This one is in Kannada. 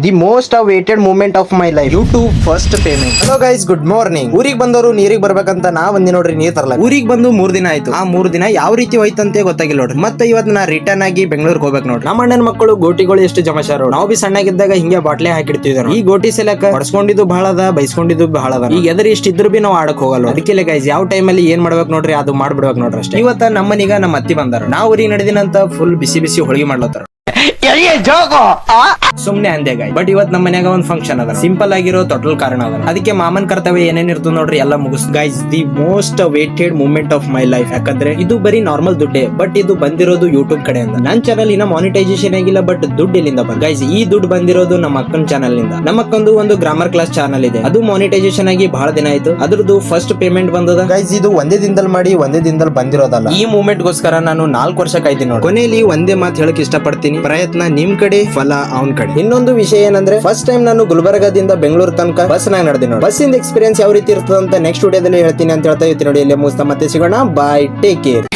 The most awaited moment of my life YouTube first payment. Hello guys, good morning. ಊರಿಗೆ ಬಂದವರು ನೀರಿಗೆ ಬರ್ಬೇಕಂತ ನಾ ಬಂದಿ ನೋಡ್ರಿ, ನೀರ್ ತರಲ್ಲ. ಊರಿಗೆ ಬಂದು 3 ದಿನ ಆಯ್ತು. ಆ 3 ದಿನ ಯಾವ ರೀತಿ ಹೋಯ್ತಂತೆ ಗೊತ್ತಾಗಿಲ್ಲ ನೋಡ್ರಿ. ಮತ್ತೆ ಇವತ್ತು ನಾ ರಿಟರ್ನ್ ಆಗಿ ಬೆಂಗಳೂರಿಗೆ ಹೋಗ್ಬೇಕು ನೋಡ್ರಿ. ನಮ್ಮ ಅಣ್ಣನ ಮಕ್ಕಳು ಗೋಟಿಗಳು ಎಷ್ಟು ಜಮಾಶಾರ. ನಾವು ಬಿ ಸಣ್ಣಾಗಿದ್ದಾಗ ಹಿಂಗೆ ಬಾಟ್ಲೆ ಹಾಕಿಡ್ತಿದ್ರು. ಈ ಗೋಟಿ ಸೆಲಕ ಹೊಡ್ಸ್ಕೊಂಡಿದ್ದು ಬಹಳ ಅದ, ಬೈಸ್ಕೊಂಡಿದ್ದು ಬಹಳ ಅದ. ಈಗ ಎದ್ರ ಇಷ್ಟ ಇದ್ರು ಬಿ ನಾವು ಆಡಕ್ ಹೋಗಲ್ಲ. ಅದಕ್ಕೆ ಗೈಸ್ ಯಾವ ಟೈಮಲ್ಲಿ ಏನ್ ಮಾಡ್ಬೇಕು ನೋಡ್ರಿ, ಅದು ಮಾಡ್ಬಿಡ್ಬೇಕು ನೋಡ್ರಿ ಅಷ್ಟೇ. ಇವತ್ತ ನಮ್ಮ ಮನಿಗ ನಮ್ಮ ಅತ್ತಿ ಬಂದಾರ. ನಾವು ಊರಿಗೆ ನಡೆದಿನಂತ ಫುಲ್ ಬಿಸಿ ಬಿಸಿ ಹೋಳಿಗೆ ಮಾಡ್ಲತ್ತಾರ. ಸುಮ್ನೆ ಅಂದೆ ಗಾಯ್. ಬಟ್ ಇವತ್ ನಮ್ಮ ಮನ್ಯಾಗ ಒಂದ್ ಫಂಕ್ಷನ್ ಅದ, ಸಿಂಪಲ್ ಆಗಿರೋ ಟೋಟಲ್ ಕಾರಣ ಅದ. ಅದಕ್ಕೆ ಮಾಮನ್ ಕರ್ತವ್ಯ ಏನೇನ್ ಇರ್ತದ ನೋಡ್ರಿ ಎಲ್ಲ ಮುಗಿಸ್. Guys, the most waited moment of my life. ಯಾಕಂದ್ರೆ ಇದು ಬರೀ ನಾರ್ಮಲ್ ದುಡ್ಡೇ, ಬಟ್ ಇದು ಬಂದಿರೋದು ಯೂಟ್ಯೂಬ್ ಕಡೆಯಿಂದ. ನನ್ ಚಾನಲ್ ಇನ್ನ ಮಾನಿಟೈಸೇಷನ್ ಆಗಿಲ್ಲ, ಬಟ್ ದುಡ್ಡು ಇಲ್ಲಿಂದ ಬಂದ. ಗೈಸ್, ಈ ದುಡ್ಡು ಬಂದಿರೋದು ನಮ್ಮ ಅಕ್ಕನ ಚಾನಲ್ ನಿಂದ. ನಮ್ಮ ಅಕ್ಕಂದು ಒಂದು ಗ್ರಾಮರ್ ಕ್ಲಾಸ್ ಚಾನಲ್ ಇದೆ, ಅದು ಮಾನಿಟೈಸೇಷನ್ ಆಗಿ ಬಹಳ ದಿನ ಆಯ್ತು. ಅದ್ರದ್ದು ಫಸ್ಟ್ ಪೇಮೆಂಟ್ ಬಂದದ. ಗೈಸ್, ಇದು ಒಂದೇ ದಿನದಲ್ಲಿ ಮಾಡಿ ಒಂದೇ ದಿನದಲ್ಲಿ ಬಂದಿರೋದಲ್ಲ. ಈ ಮೂಮೆಂಟ್ ಗೋಸ್ಕರ ನಾನು 4 ವರ್ಷ ಕಾಯ್ತೀನಿ ನೋಡಿ. ಕೊನೆಯಲ್ಲಿ ಒಂದೇ ಮಾತು ಹೇಳಕ್ ಇಷ್ಟಪಡ್ತೀನಿ, ಪ್ರಯತ್ನ ನಿಮ್ ಕಡೆ, ಫಲ ಅವನ್ ಕಡೆ. ಇನ್ನೊಂದು ವಿಷಯ ಏನಂದ್ರೆ, ಫಸ್ಟ್ ಟೈಮ್ ನಾನು ಗುಲ್ಬರ್ಗಾದಿಂದ ಬೆಂಗಳೂರು ತನಕ ಬಸ್ ನಾಗ ನಡೆದಿ ನೋಡಿ. ಬಸ್ಸಿಂದ ಎಕ್ಸ್ಪೀರಿಯನ್ಸ್ ಯಾವ ರೀತಿ ಇರ್ತದೆ ಅಂತ ನೆಕ್ಸ್ಟ್ ವಿಡಿಯೋದಲ್ಲಿ ಹೇಳ್ತೀನಿ ಅಂತ ಹೇಳ್ತಾ ಇರ್ತೀನಿ ನೋಡಿ. ಇಲ್ಲೇ ಮುಗಿಸ್ತಾ ಮತ್ತೆ ಸಿಗೋಣ. ಬಾಯ್, ಟೇಕ್ ಕೇರ್.